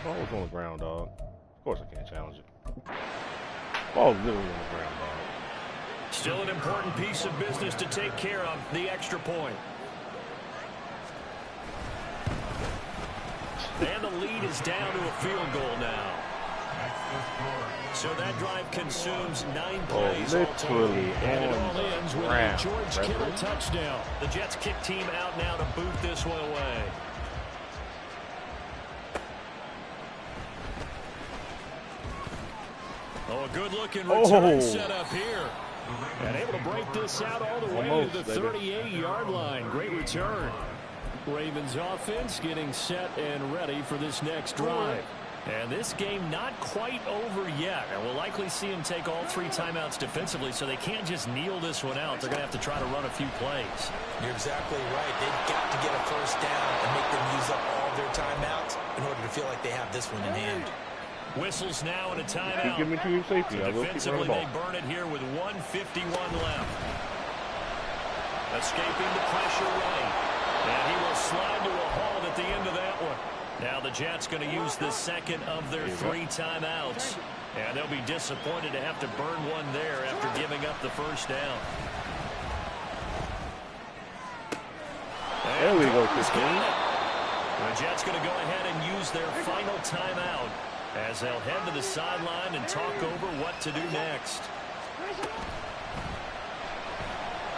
Ball was on the ground, dog. Of course I can't challenge it. Ball was literally on the ground, dog. Still an important piece of business to take care of, the extra point. And the lead is down to a field goal now. So that drive consumes 9 plays. Literally and it all ends with a George Kittle referee. touchdown. The Jets kick team out now to boot this one away. Oh, a good-looking return set up here. And able to break this out all the way to the 38-yard line. Great return. Ravens offense getting set and ready for this next drive. And this game not quite over yet. And we'll likely see him take all 3 timeouts defensively, so they can't just kneel this one out. They're going to have to try to run a few plays. You're exactly right. They've got to get a 1st down and make them use up all their timeouts in order to feel like they have this one in hand. Whistles now and a timeout. Keep giving to your safety. So I will keep defensively, running the they ball. burn it here with 1:51 left. Escaping the pressure right. And he will slide to a halt at the end of that one. Now the Jets going to use the 2nd of their 3 timeouts. And they'll be disappointed to have to burn one there after giving up the 1st down. There we go, Christine. The Jets going to go ahead and use their final timeout as they'll head to the sideline and talk over what to do next.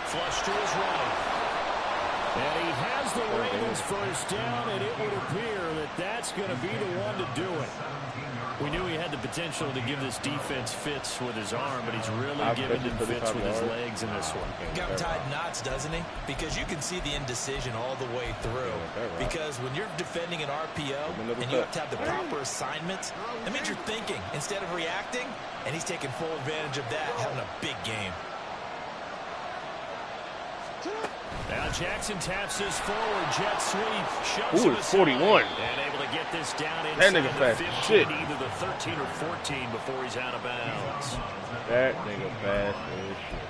Flush to his right. And he has the Ravens 1st down, and it would appear that that's going to be the one to do it. We knew he had the potential to give this defense fits with his arm, but he's really giving them fits with his legs in this one. Got him tied knots, doesn't he? Because you can see the indecision all the way through. Because when you're defending an RPO and you have to have the proper assignments, that means you're thinking instead of reacting, and he's taking full advantage of that, having a big game. Now Jackson taps this forward, jet sweep, shoves Ooh, it it's aside, 41. and able to get this down That inside nigga the fast 15, as shit. either the 13 or 14 before he's out of bounds. That nigga fast as shit.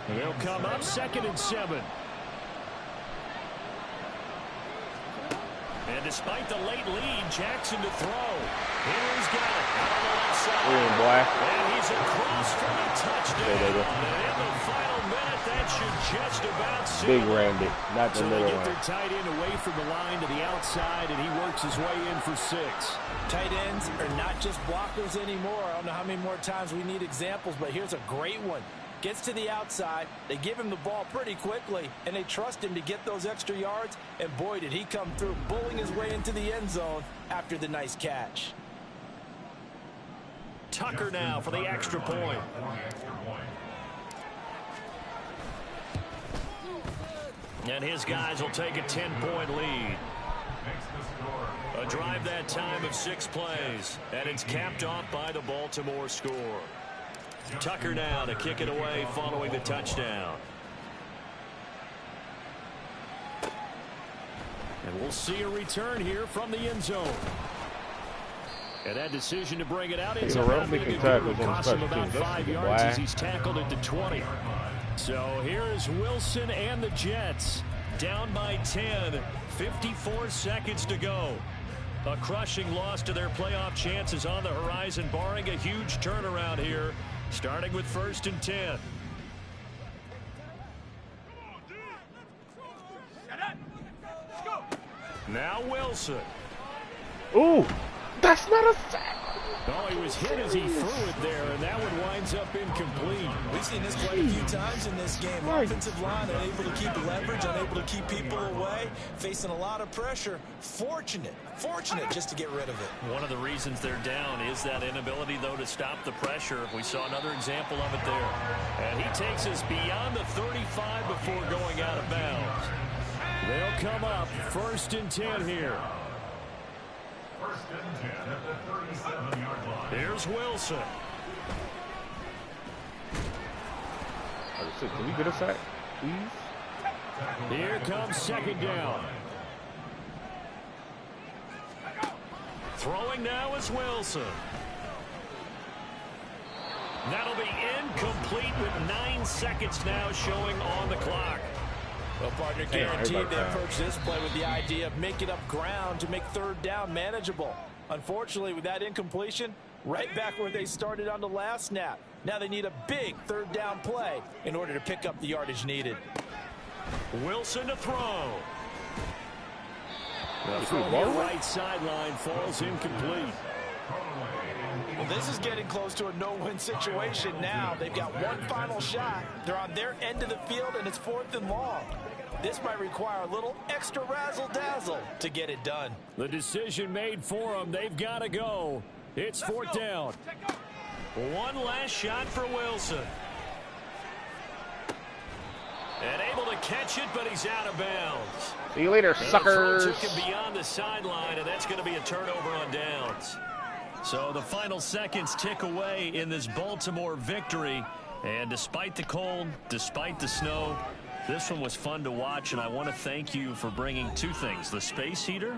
And they'll come up 2nd and 7. And despite the late lead, Jackson to throw. Here he's got it out on the left side. Boy. And he's across for the touchdown. There. And in the final minute, that should just about seal Big it. Randy, not the So they little get one. their tight end away from the line to the outside, and he works his way in for 6. Tight ends are not just blockers anymore. I don't know how many more times we need examples, but here's a great one. Gets to the outside. They give him the ball pretty quickly, and they trust him to get those extra yards. And boy, did he come through, bullying his way into the end zone after the nice catch. Tucker now for the extra point. And his guys will take a 10-point lead. A drive that time of 6 plays, and it's capped off by the Baltimore score. Tucker now to kick it away following the touchdown. And we'll see a return here from the end zone. And that decision to bring it out ends up happening again. It cost him about 5 yards as he's tackled at the 20. So here's Wilson and the Jets down by 10. 54 seconds to go. A crushing loss to their playoff chances on the horizon, barring a huge turnaround here, starting with 1st and 10. Now Wilson. Ooh, that's not a sack. Oh, he was hit as he threw it there, and that one winds up incomplete. We've seen this quite a few times in this game. Offensive line unable to keep leverage, unable to keep people away, facing a lot of pressure. Fortunate just to get rid of it. One of the reasons they're down is that inability, though, to stop the pressure. We saw another example of it there. And he takes us beyond the 35 before going out of bounds. They'll come up 1st and 10 here. 1st and 10 at the 37-yard line. Here's Wilson. Can we get a sack, please? Here comes 2nd down. Throwing now is Wilson. That'll be incomplete with 9 seconds now showing on the clock. Well, partner, guaranteed they approach this play with the idea of making up ground to make 3rd down manageable. Unfortunately, with that incompletion, right back where they started on the last snap. Now they need a big 3rd down play in order to pick up the yardage needed. Wilson to throw. The throw here right sideline falls incomplete. Well, this is getting close to a no-win situation now. They've got one final shot. They're on their end of the field, and it's 4th and long. This might require a little extra razzle-dazzle to get it done. The decision made for them. They've got to go. It's 4th down. One last shot for Wilson. And able to catch it, but he's out of bounds. See you later, suckers. The throw took him beyond the sideline, and that's going to be a turnover on downs. So the final seconds tick away in this Baltimore victory. And despite the cold, despite the snow, this one was fun to watch, and I want to thank you for bringing 2 things, the space heater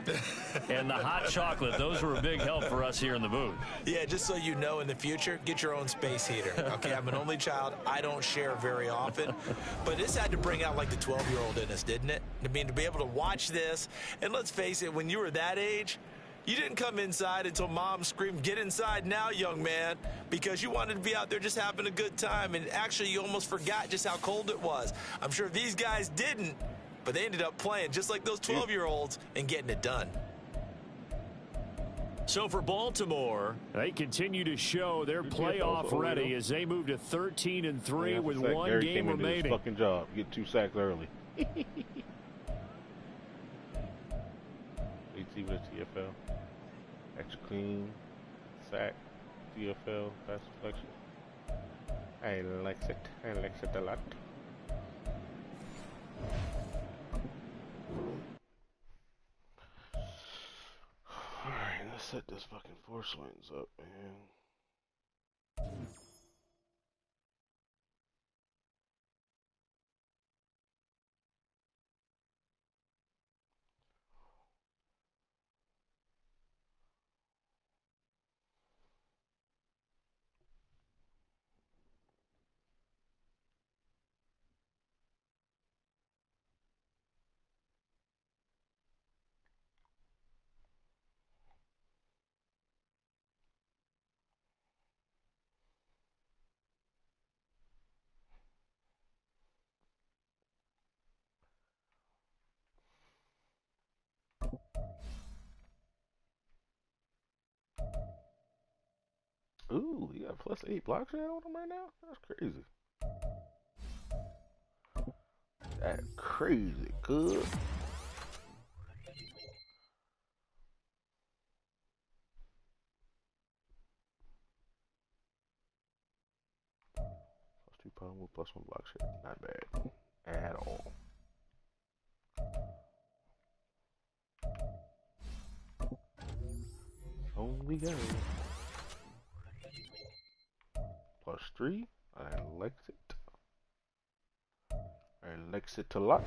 and the hot chocolate. Those were a big help for us here in the booth. Yeah, just so you know, in the future, get your own space heater. Okay, I'm an only child. I don't share very often. But this had to bring out, like, the 12-year-old in us, didn't it? I mean, to be able to watch this, and let's face it, when you were that age, you didn't come inside until mom screamed, "Get inside now, young man," because you wanted to be out there just having a good time. And actually, you almost forgot just how cold it was. I'm sure these guys didn't, but they ended up playing just like those 12-year-olds and getting it done. So for Baltimore, they continue to show they're playoff ready as they move to 13 and 3 with 1 game remaining. Fucking job. Get 2 sacks early. AT with a TFL. Extra clean. Sack. TFL. Pass deflection. I like it. I like it a lot. Alright, let's set this fucking 4 swings up, man. Ooh, you got +8 blocks on him right now? That's crazy. That crazy good. Plus 2 pound with plus 1 block shit. Not bad. At all. Only go. Plus 3. I likes it. I likes it a lot.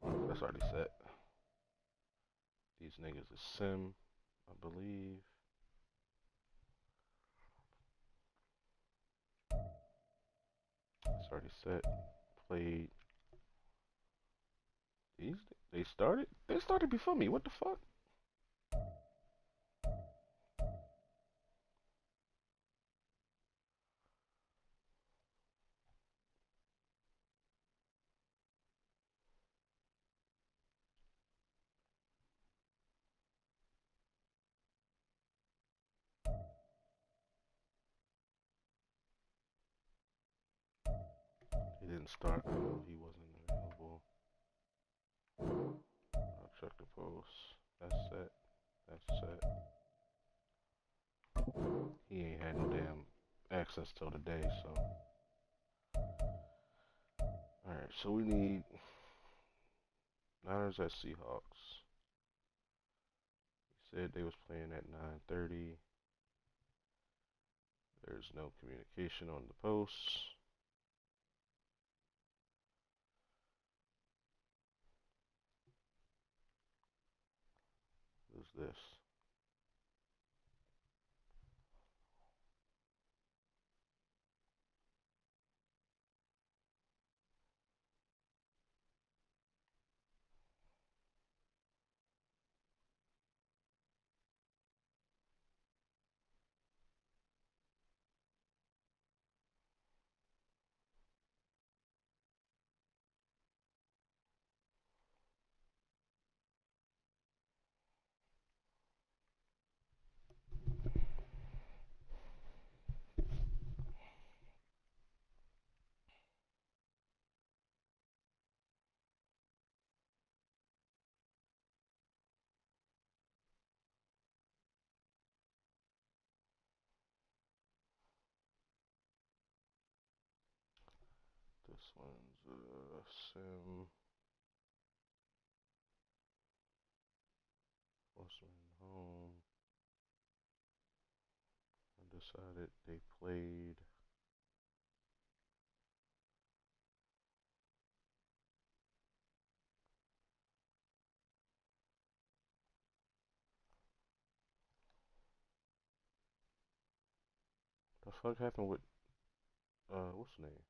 That's already set. These niggas is sim, I believe. It's already set. Played. These they started? They started before me. What the fuck? He didn't start. I know he wasn't available. I'll check the post. That's set. That's set. He ain't had no damn access till today, so. Alright, so we need Niners at Seahawks. He said they was playing at 9:30. There's no communication on the posts. Who's this? This one's Sim. Horseman home. Undecided. They played. The fuck happened with what's the name?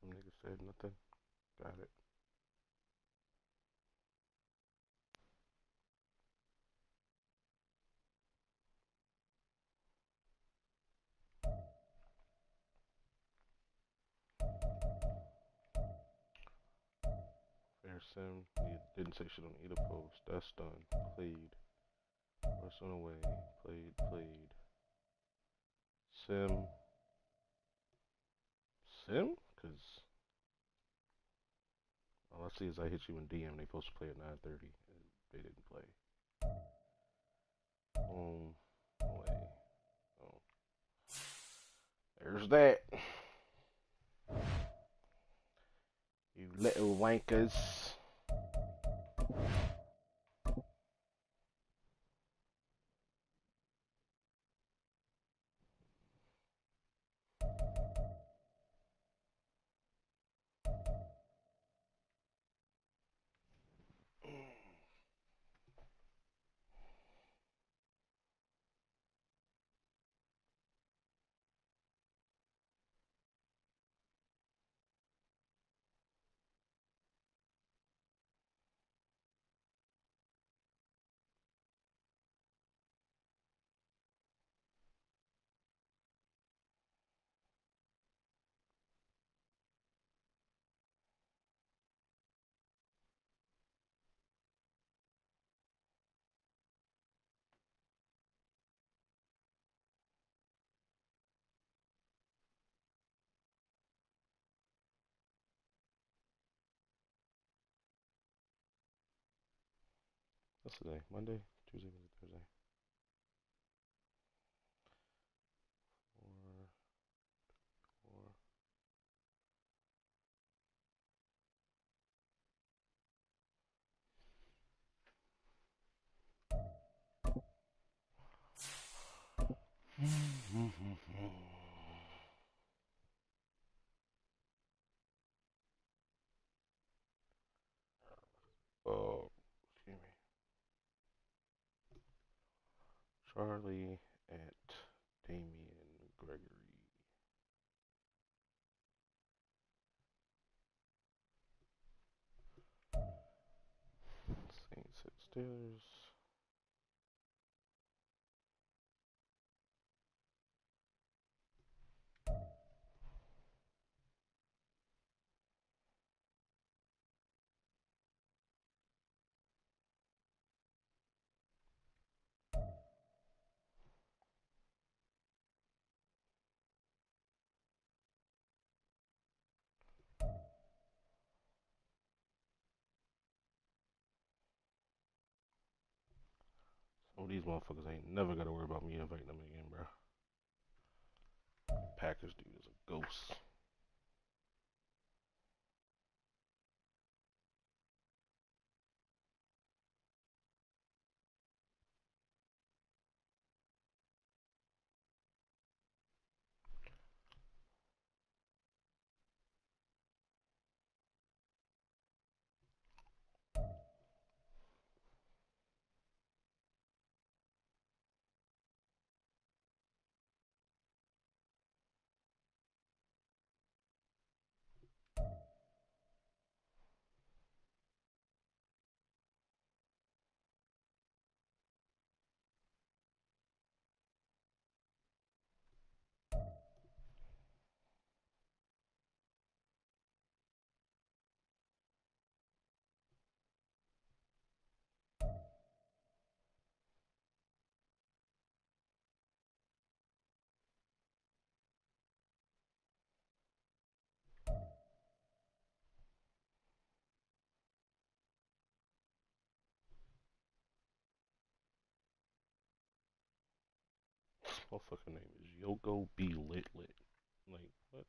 Them niggas said nothing. Got it. Sim didn't say shit on either post. That's done. Played. First on the way. Played. Sim. Cause all I see is I hit you in DM. They supposed to play at 9:30 and they didn't play. Away. Oh. There's that. You little wankers. What's today? Monday? Tuesday, Wednesday, Thursday. 4, 4. Oh, excuse me. Charlie at Damian Gregory. Saints at Steelers. Some of these motherfuckers ain't never gotta worry about me inviting them again, bro. Packers dude is a ghost. Motherfucker name is Yoko B. Lit. Like, what?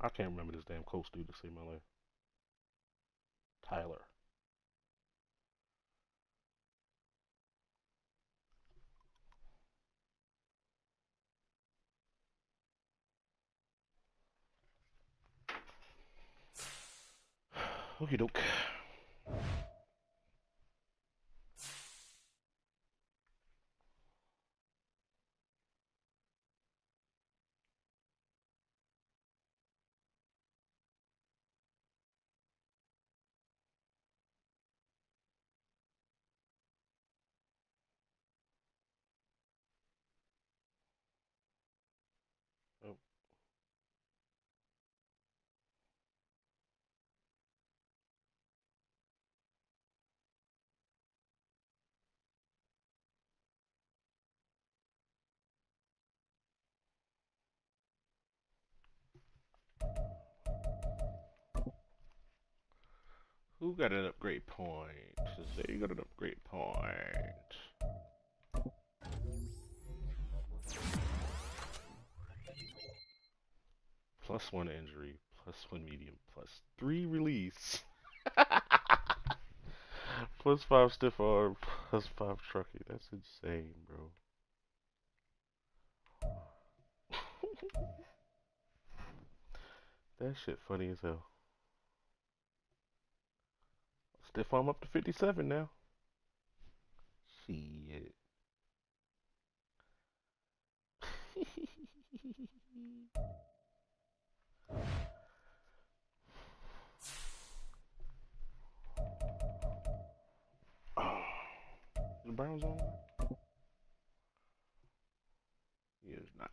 I can't remember this damn Colts dude to save my life. Tyler. Okie doke. Oh, who got an upgrade point? Zay got an upgrade point. +1 injury, +1 medium, +3 release. +5 stiff arm, +5 trucking. That's insane, bro. That shit funny as hell. Stiff arm up to 57 now. Shit. Oh, the Browns on? He is not.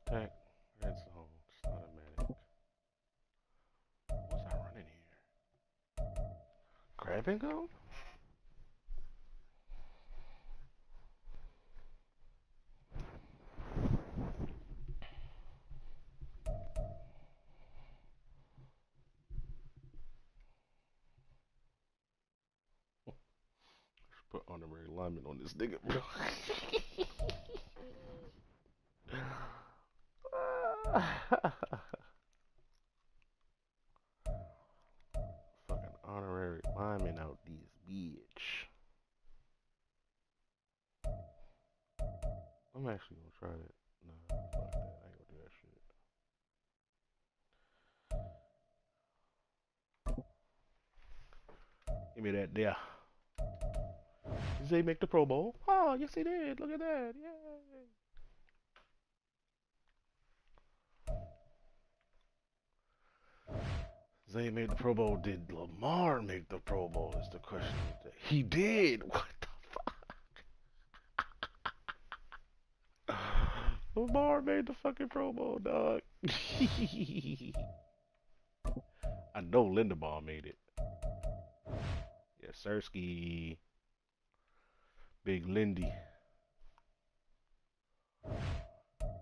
Attack, red zone, it's automatic. What's I running here? Grab and go? Put honorary lineman on this nigga, bro. Fucking honorary linemen out these bitch. I'm actually gonna try that. Nah, fuck that. I ain't gonna do that shit. Give me that there. Did Zay make the Pro Bowl? Oh, yes he did. Look at that. Yay. Zay made the Pro Bowl. Did Lamar make the Pro Bowl is the question. He did. What the fuck? Lamar made the fucking Pro Bowl, dog. I know Linderbaum made it. Yes, Sirski. Big Lindy.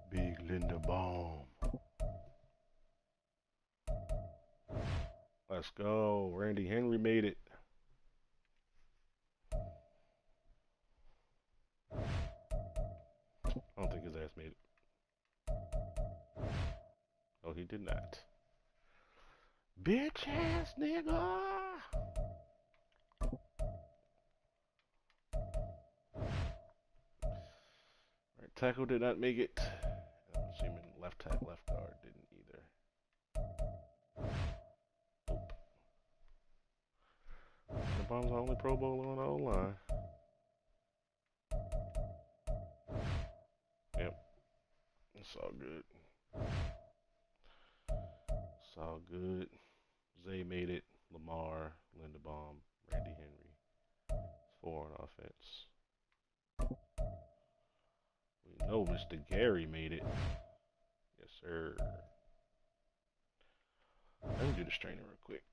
Big Linderbaum. Let's go. Randy Henry made it. I don't think his ass made it. Oh, he did not. Bitch ass nigga. Right tackle did not make it. I'm assuming left tackle, left guard didn't either. Nope. The bomb's the only Pro Bowler on the O-line. Yep. It's all good. It's all good. Zay made it. Lamar, Linderbaum, Randy Henry. 4 on offense. We know Mr. Gary made it. Yes, sir. Let me do this training real quick.